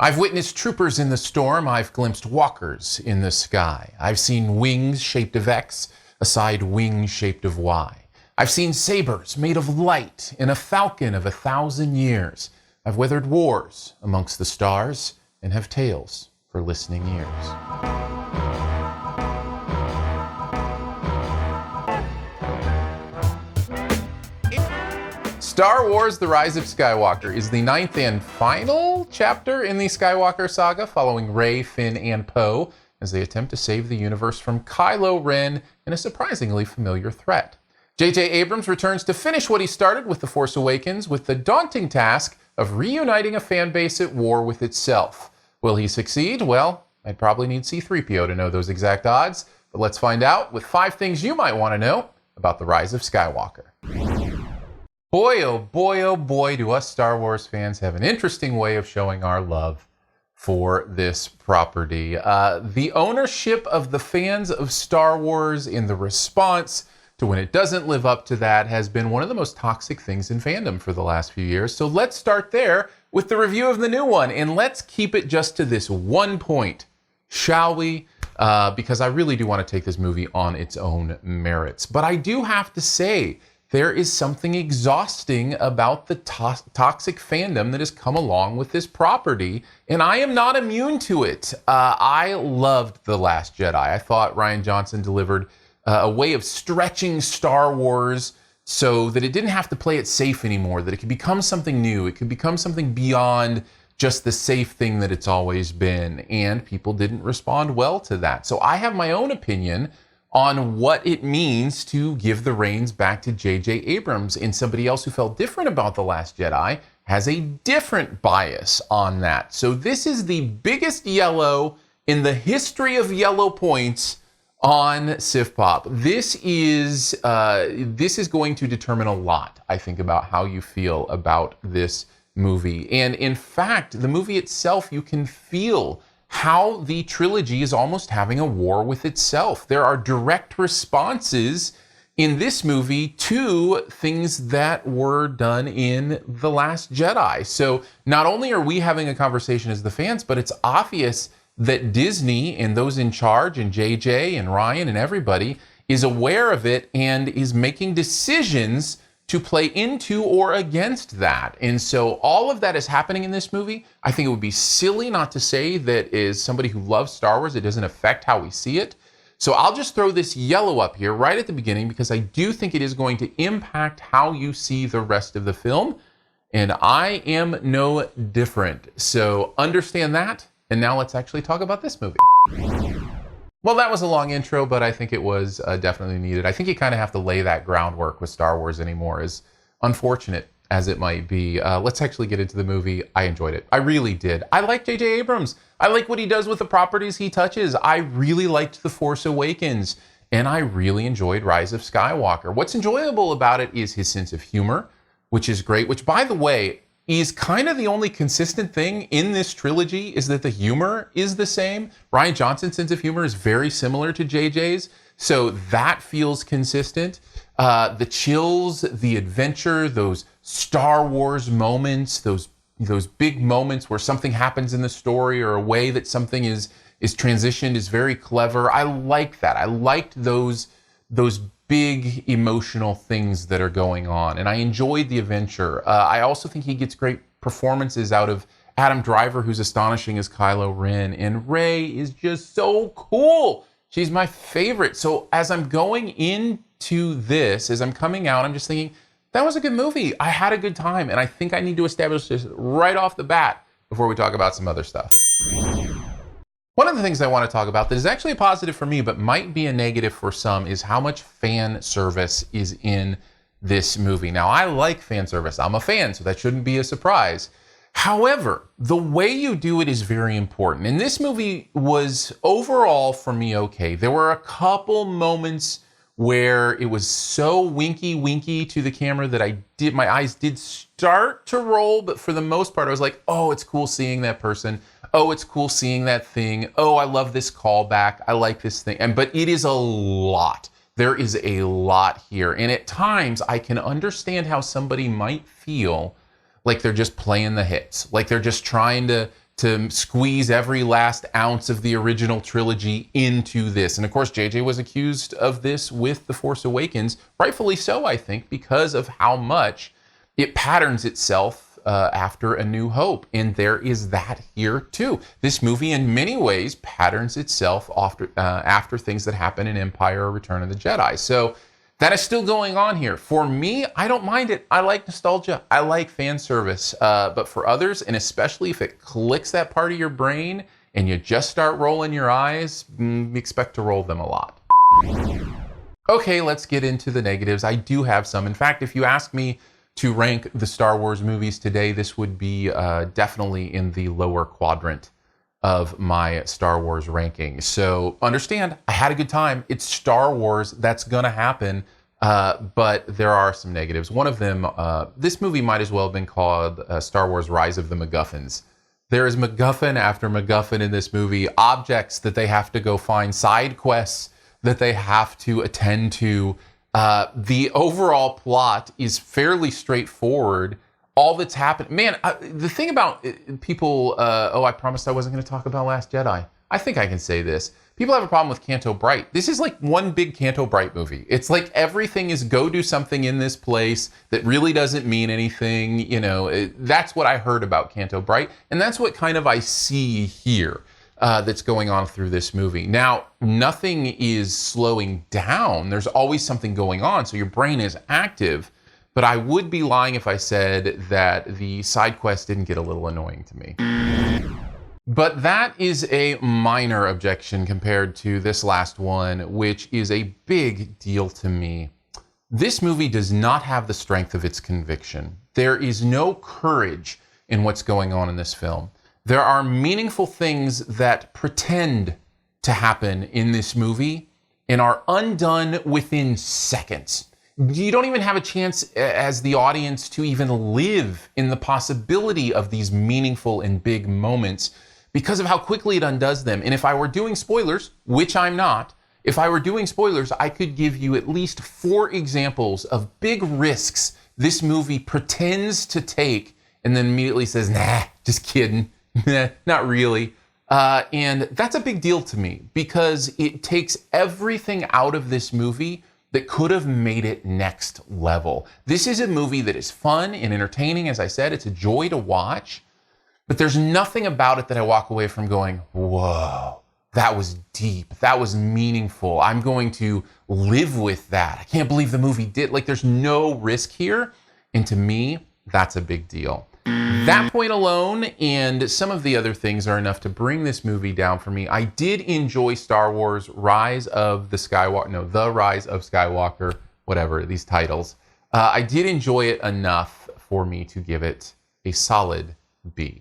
I've witnessed troopers in the storm, I've glimpsed walkers in the sky. I've seen wings shaped of X, a side wing shaped of Y. I've seen sabers made of light in a falcon of 1,000 years. I've weathered wars amongst the stars and have tales for listening ears. Star Wars: The Rise of Skywalker is the 9th and final chapter in the Skywalker saga, following Rey, Finn, and Poe as they attempt to save the universe from Kylo Ren and a surprisingly familiar threat. J.J. Abrams returns to finish what he started with The Force Awakens with the daunting task of reuniting a fan base at war with itself. Will he succeed? Well, I'd probably need C-3PO to know those exact odds, but let's find out with 5 things you might want to know about The Rise of Skywalker. Boy, oh boy, do us Star Wars fans have an interesting way of showing our love for this property. The ownership of the fans of Star Wars and the response to when it doesn't live up to that has been one of the most toxic things in fandom for the last few years. So let's start there with the review of the new one, and let's keep it just to this one point, shall we? Because I really do want to take this movie on its own merits. But I do have to say, there is something exhausting about the toxic fandom that has come along with this property, and I am not immune to it. I loved The Last Jedi. I thought Rian Johnson delivered a way of stretching Star Wars so that it didn't have to play it safe anymore, that it could become something new, it could become something beyond just the safe thing that it's always been, and people didn't respond well to that. So I have my own opinion on what it means to give the reins back to J.J. Abrams, and somebody else who felt different about The Last Jedi has a different bias on that. So this is the biggest yellow in the history of yellow points on SiftPop. This is going to determine a lot, I think, about how you feel about this movie. And in fact, the movie itself, you can feel how the trilogy is almost having a war with itself. There are direct responses in this movie to things that were done in The Last Jedi. So not only are we having a conversation as the fans, but it's obvious that Disney and those in charge, and JJ and Ryan and everybody, is aware of it and is making decisions to play into or against that. And so all of that is happening in this movie. I think it would be silly not to say that as somebody who loves Star Wars, it doesn't affect how we see it. So I'll just throw this yellow up here right at the beginning because I do think it is going to impact how you see the rest of the film. And I am no different. So understand that. And now let's actually talk about this movie. Well, that was a long intro, but I think it was definitely needed. I think you kind of have to lay that groundwork with Star Wars anymore, as unfortunate as it might be. Let's actually get into the movie. I enjoyed it. I really did. I like J.J. Abrams. I like what he does with the properties he touches. I really liked The Force Awakens, and I really enjoyed Rise of Skywalker. What's enjoyable about it is his sense of humor, which is great, which, by the way, is kind of the only consistent thing in this trilogy, is that the humor is the same. Rian Johnson's sense of humor is very similar to JJ's, so that feels consistent. The chills, the adventure, those Star Wars moments, those big moments where something happens in the story or a way that something is transitioned is very clever. I like that. I liked those big emotional things that are going on, and I enjoyed the adventure. I also think he gets great performances out of Adam Driver, who's astonishing as Kylo Ren, and Rey is just so cool. She's my favorite. So as I'm going into this, as I'm coming out, I'm just thinking, that was a good movie. I had a good time, and I think I need to establish this right off the bat before we talk about some other stuff. One of the things I want to talk about that is actually a positive for me, but might be a negative for some, is how much fan service is in this movie. Now, I like fan service. I'm a fan, so that shouldn't be a surprise. However, the way you do it is very important. And this movie was overall, for me, okay. There were a couple moments where it was so winky to the camera that my eyes did start to roll, but for the most part, I was like, oh, it's cool seeing that person. Oh, it's cool seeing that thing. Oh, I love this callback. I like this thing. But it is a lot. There is a lot here. And at times, I can understand how somebody might feel like they're just playing the hits, like they're just trying to to squeeze every last ounce of the original trilogy into this. And of course, JJ was accused of this with The Force Awakens, rightfully so, I think, because of how much it patterns itself after A New Hope. And there is that here too. This movie in many ways patterns itself after things that happen in Empire or Return of the Jedi. So that is still going on here. For me, I don't mind it. I like nostalgia. I like fan service. But for others, and especially if it clicks that part of your brain and you just start rolling your eyes, expect to roll them a lot. Okay, let's get into the negatives. I do have some. In fact, if you ask me to rank the Star Wars movies today, this would be definitely in the lower quadrant of my Star Wars ranking. So understand, I had a good time. It's Star Wars. That's going to happen. But there are some negatives. One of them, this movie might as well have been called Star Wars Rise of the MacGuffins. There is MacGuffin after MacGuffin in this movie, objects that they have to go find, side quests that they have to attend to. The overall plot is fairly straightforward. All that's happened, man, the thing about people, I promised I wasn't going to talk about Last Jedi. I think I can say this. People have a problem with Canto Bright. This is like one big Canto Bright movie. It's like everything is go do something in this place that really doesn't mean anything. You know, that's what I heard about Canto Bright. And that's what kind of I see here that's going on through this movie. Now, nothing is slowing down. There's always something going on. So your brain is active. But I would be lying if I said that the side quest didn't get a little annoying to me. But that is a minor objection compared to this last one, which is a big deal to me. This movie does not have the strength of its conviction. There is no courage in what's going on in this film. There are meaningful things that pretend to happen in this movie and are undone within seconds. You don't even have a chance as the audience to even live in the possibility of these meaningful and big moments because of how quickly it undoes them. And if I were doing spoilers, which I'm not, if I were doing spoilers, I could give you at least 4 examples of big risks this movie pretends to take and then immediately says, nah, just kidding, not really. And that's a big deal to me because it takes everything out of this movie that could have made it next level. This is a movie that is fun and entertaining. As I said, it's a joy to watch, but there's nothing about it that I walk away from going, whoa, that was deep. That was meaningful. I'm going to live with that. I can't believe the movie did. Like, there's no risk here. And to me, that's a big deal. That point alone and some of the other things are enough to bring this movie down for me. I did enjoy Star Wars Rise of the Skywalker, whatever, these titles. I did enjoy it enough for me to give it a solid B.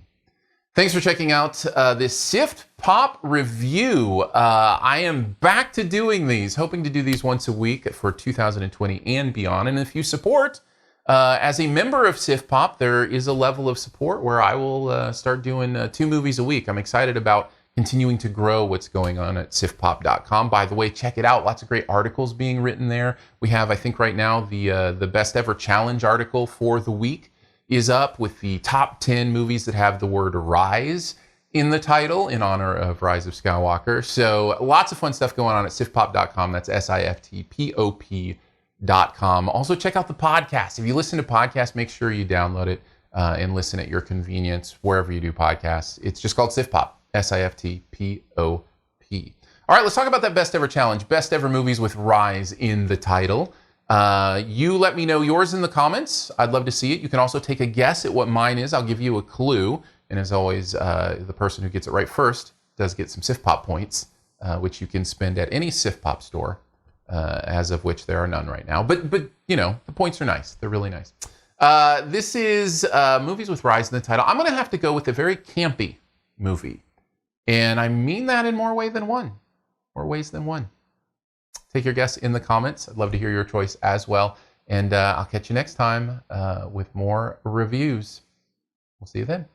Thanks for checking out this SiftPop review. I am back to doing these, hoping to do these once a week for 2020 and beyond. And if you support, as a member of SiftPop, there is a level of support where I will start doing 2 movies a week. I'm excited about continuing to grow what's going on at SiftPop.com. By the way, check it out. Lots of great articles being written there. We have, I think right now, the best ever challenge article for the week is up with the top 10 movies that have the word Rise in the title in honor of Rise of Skywalker. So lots of fun stuff going on at SiftPop.com. That's SiftPop.com. Also, check out the podcast. If you listen to podcasts, make sure you download it and listen at your convenience wherever you do podcasts. It's just called SiftPop, SiftPop. All right, let's talk about that best ever challenge, best ever movies with Rise in the title. You let me know yours in the comments. I'd love to see it. You can also take a guess at what mine is. I'll give you a clue. And as always, the person who gets it right first does get some SiftPop points, which you can spend at any SiftPop store. As of which there are none right now. But you know, the points are nice. They're really nice. This is movies with Rise in the title. I'm going to have to go with a very campy movie. And I mean that in more ways than one. Take your guess in the comments. I'd love to hear your choice as well. And I'll catch you next time with more reviews. We'll see you then.